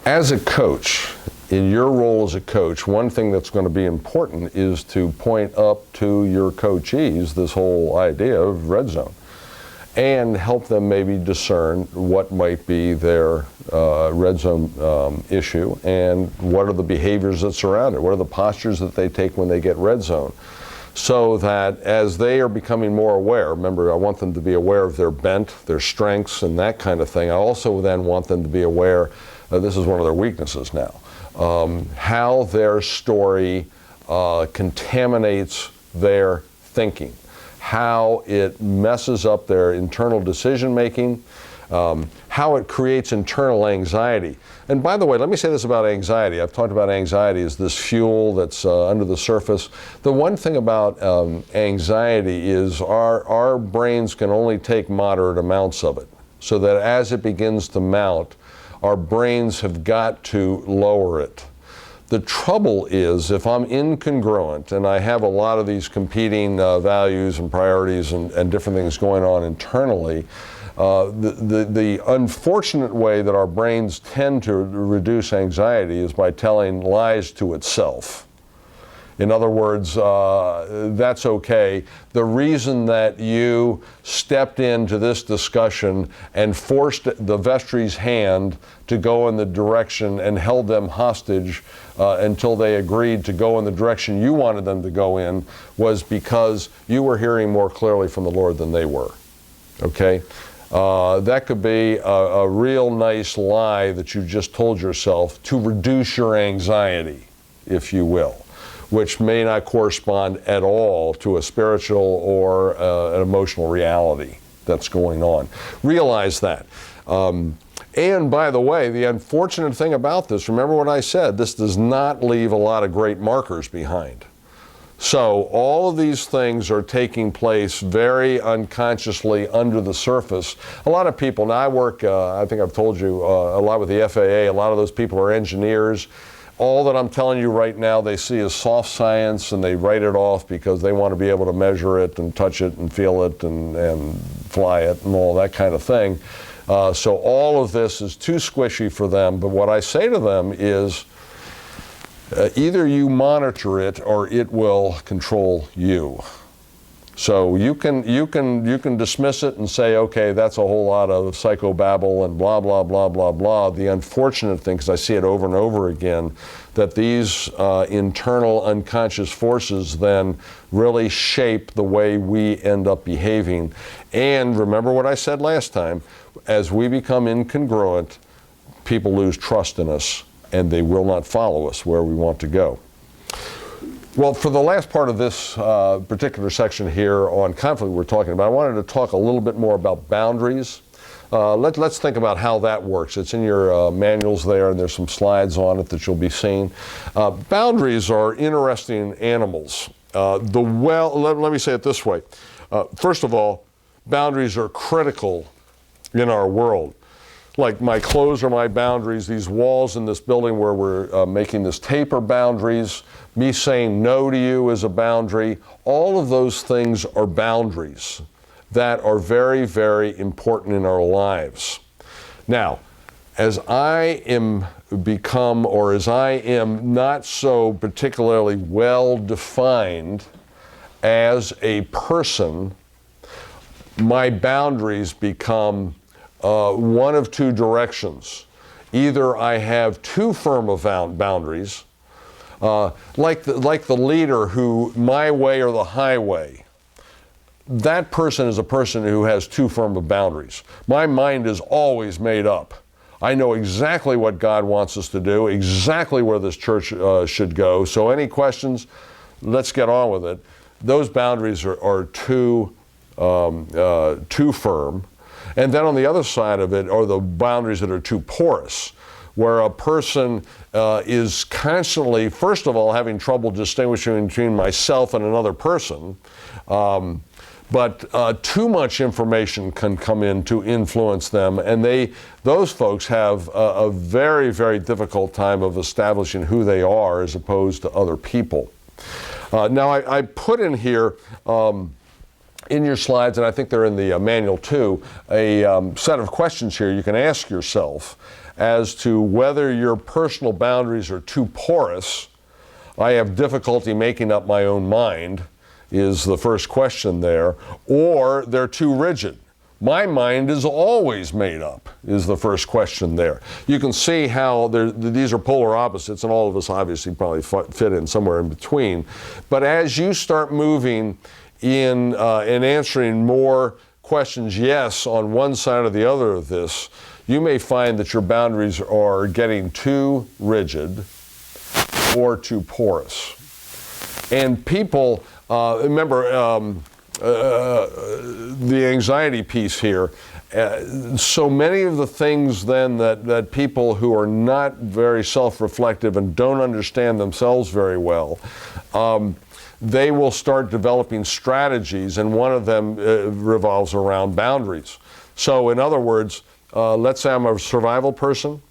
As a coach, in your role as a coach, one thing that's going to be important is to point up to your coachees this whole idea of red zone and help them maybe discern what might be their red zone issue and what are the behaviors that surround it, what are the postures that they take when they get red zone. So that as they are becoming more aware, remember I want them to be aware of their bent, their strengths and that kind of thing. I also then want them to be aware, this is one of their weaknesses now, how their story contaminates their thinking, how it messes up their internal decision making, how it creates internal anxiety. And by the way, let me say this about anxiety. I've talked about anxiety as this fuel that's under the surface. The one thing about anxiety is our brains can only take moderate amounts of it, so that as it begins to mount, our brains have got to lower it. The trouble is, if I'm incongruent and I have a lot of these competing values and priorities and different things going on internally, the unfortunate way that our brains tend to reduce anxiety is by telling lies to itself. In other words, that's okay. The reason that you stepped into this discussion and forced the vestry's hand to go in the direction and held them hostage until they agreed to go in the direction you wanted them to go in was because you were hearing more clearly from the Lord than they were. Okay? That could be a real nice lie that you just told yourself to reduce your anxiety, if you will, which may not correspond at all to a spiritual or an emotional reality that's going on. Realize that. And by the way, the unfortunate thing about this, remember what I said, this does not leave a lot of great markers behind. So all of these things are taking place very unconsciously under the surface. A lot of people, now I work, I think I've told you a lot with the FAA, a lot of those people are engineers. All that I'm telling you right now they see as soft science and they write it off because they want to be able to measure it and touch it and feel it and fly it and all that kind of thing. So all of this is too squishy for them, but what I say to them is either you monitor it or it will control you. So you can dismiss it and say, okay, that's a whole lot of psychobabble and blah, blah, blah, blah, blah. The unfortunate thing, because I see it over and over again, that these internal unconscious forces then really shape the way we end up behaving. And remember what I said last time, as we become incongruent, people lose trust in us and they will not follow us where we want to go. Well, for the last part of this particular section here on conflict we're talking about, I wanted to talk a little bit more about boundaries. Let's think about how that works. It's in your manuals there, and there's some slides on it that you'll be seeing. Boundaries are interesting animals. Let me say it this way. First of all, boundaries are critical in our world. Like my clothes are my boundaries. These walls in this building where we're making this tape are boundaries. Me saying no to you is a boundary. All of those things are boundaries that are very, very important in our lives. Now, as I am not so particularly well defined as a person, my boundaries become one of two directions. Either I have too firm of boundaries, like the leader who, my way or the highway. That person is a person who has too firm of boundaries. My mind is always made up. I know exactly what God wants us to do, exactly where this church should go. So any questions, let's get on with it. Those boundaries are too firm. And then on the other side of it are the boundaries that are too porous, where a person is constantly, first of all, having trouble distinguishing between myself and another person. But too much information can come in to influence them, and those folks have a very, very difficult time of establishing who they are as opposed to other people. Now, I put in here, in your slides, and I think they're in the manual too, a set of questions here you can ask yourself as to whether your personal boundaries are too porous. I have difficulty making up my own mind, is the first question there, or they're too rigid. My mind is always made up, is the first question there. You can see how these are polar opposites, and all of us obviously probably fit in somewhere in between. But as you start moving in answering more questions yes on one side or the other of this, you may find that your boundaries are getting too rigid or too porous. And people, remember, the anxiety piece here. So many of the things then that people who are not very self-reflective and don't understand themselves very well, they will start developing strategies, and one of them revolves around boundaries. So in other words, let's say I'm a survival person,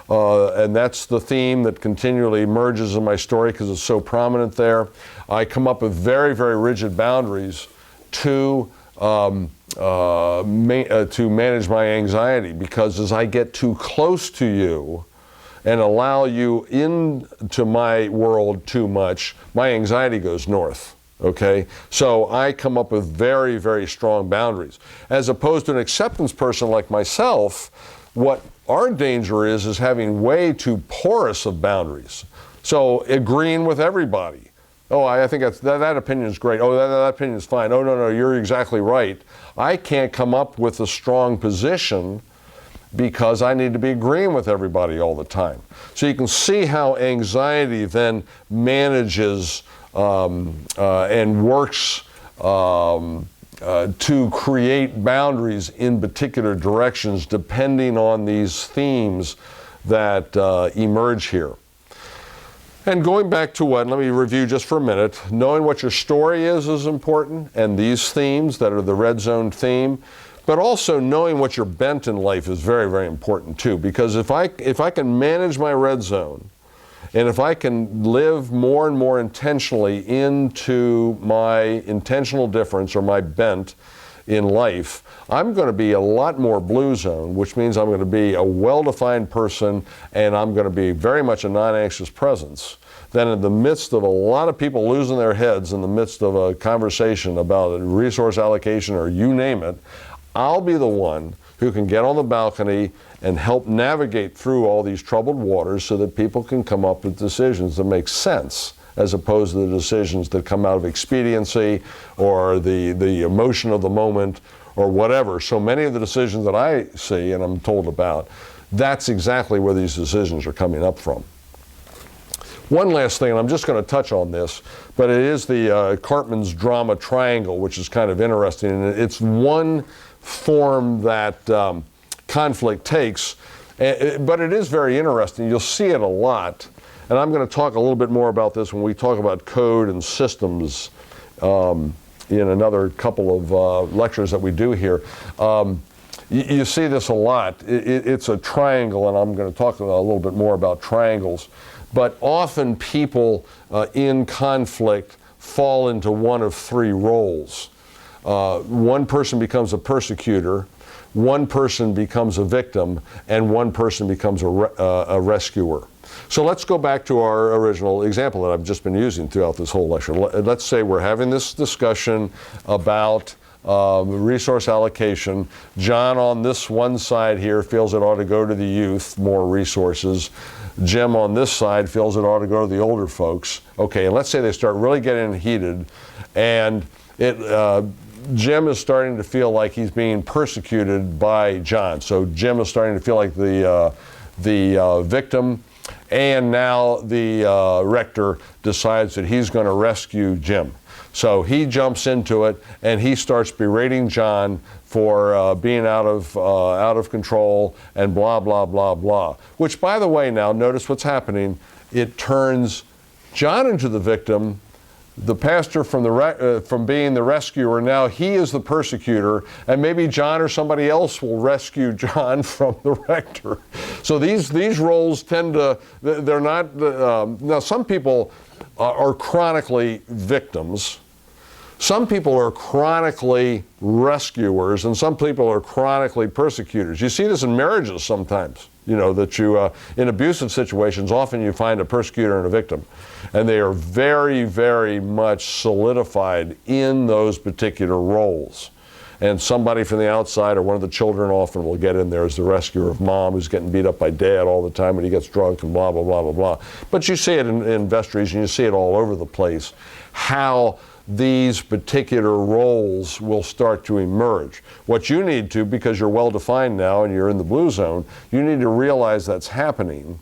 and that's the theme that continually emerges in my story because it's so prominent there. I come up with very, very rigid boundaries to manage my anxiety, because as I get too close to you and allow you into my world too much, my anxiety goes north. Okay, so I come up with very, very strong boundaries. As opposed to an acceptance person like myself, what our danger is having way too porous of boundaries. So agreeing with everybody. Oh, I think that opinion is great. Oh, that opinion is fine. Oh, no, you're exactly right. I can't come up with a strong position because I need to be agreeing with everybody all the time. So you can see how anxiety then manages and works to create boundaries in particular directions depending on these themes that emerge here. And going back to let me review just for a minute, knowing what your story is important, and these themes that are the red zone theme, but also knowing what your bent in life is very, very important too, because if I can manage my red zone, and if I can live more and more intentionally into my intentional difference or my bent in life, I'm going to be a lot more blue zone, which means I'm going to be a well-defined person, and I'm going to be very much a non-anxious presence. Then in the midst of a lot of people losing their heads in the midst of a conversation about resource allocation or you name it, I'll be the one who can get on the balcony and help navigate through all these troubled waters so that people can come up with decisions that make sense, as opposed to the decisions that come out of expediency or the emotion of the moment or whatever. So many of the decisions that I see and I'm told about, that's exactly where these decisions are coming up from. One last thing, and I'm just going to touch on this, but it is the Cartman's drama triangle, which is kind of interesting. And it's one form that conflict takes, but it is very interesting. You'll see it a lot. And I'm going to talk a little bit more about this when we talk about code and systems in another couple of lectures that we do here. You see this a lot. It's a triangle, and I'm going to talk a little bit more about triangles. But often people in conflict fall into one of three roles. One person becomes a persecutor, one person becomes a victim, and one person becomes a rescuer. So let's go back to our original example that I've just been using throughout this whole lecture. Let's say we're having this discussion about resource allocation. John on this one side here feels it ought to go to the youth, more resources. Jim on this side feels it ought to go to the older folks. Okay, and let's say they start really getting heated, and Jim is starting to feel like he's being persecuted by John. So Jim is starting to feel like the victim, and now the rector decides that he's going to rescue Jim. So he jumps into it and he starts berating John for being out of control and blah, blah, blah, blah. Which, by the way, now notice what's happening. It turns John into the victim, the pastor from being the rescuer. Now he is the persecutor, and maybe John or somebody else will rescue John from the rector. So these roles tend to, they're not, now some people are chronically victims. Some people are chronically rescuers, and some people are chronically persecutors. You see this in marriages sometimes. You know, that in abusive situations, often you find a persecutor and a victim, and they are very, very much solidified in those particular roles. And somebody from the outside or one of the children often will get in there as the rescuer of mom who's getting beat up by dad all the time when he gets drunk and blah, blah, blah, blah, blah. But you see it in vestries and you see it all over the place, how these particular roles will start to emerge. What you need to, because you're well defined now and you're in the blue zone, you need to realize that's happening.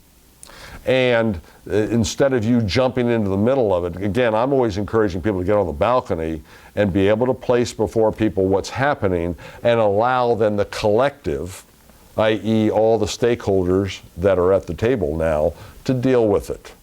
And instead of you jumping into the middle of it, again, I'm always encouraging people to get on the balcony and be able to place before people what's happening and allow then the collective, i.e. all the stakeholders that are at the table now, to deal with it.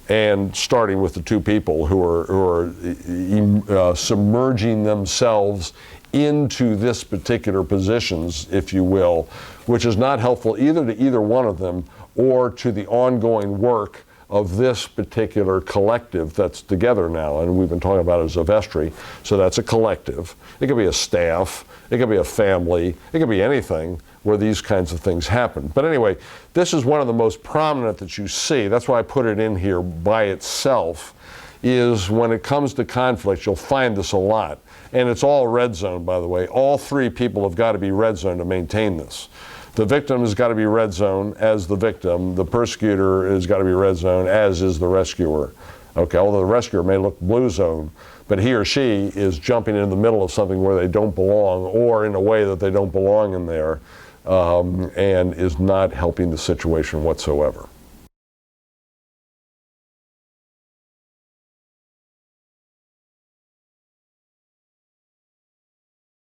And starting with the two people who are submerging themselves into this particular positions, if you will, which is not helpful either to either one of them or to the ongoing work of this particular collective that's together now. And we've been talking about it as a vestry, so that's a collective. It could be a staff, it could be a family, it could be anything where these kinds of things happen. But anyway, this is one of the most prominent that you see. That's why I put it in here by itself, is when it comes to conflict, you'll find this a lot. And it's all red zone, by the way. All three people have got to be red zone to maintain this. The victim has got to be red zone as the victim. The persecutor has got to be red zone, as is the rescuer. Okay, although the rescuer may look blue zone, but he or she is jumping in the middle of something where they don't belong, or in a way that they don't belong in there, and is not helping the situation whatsoever.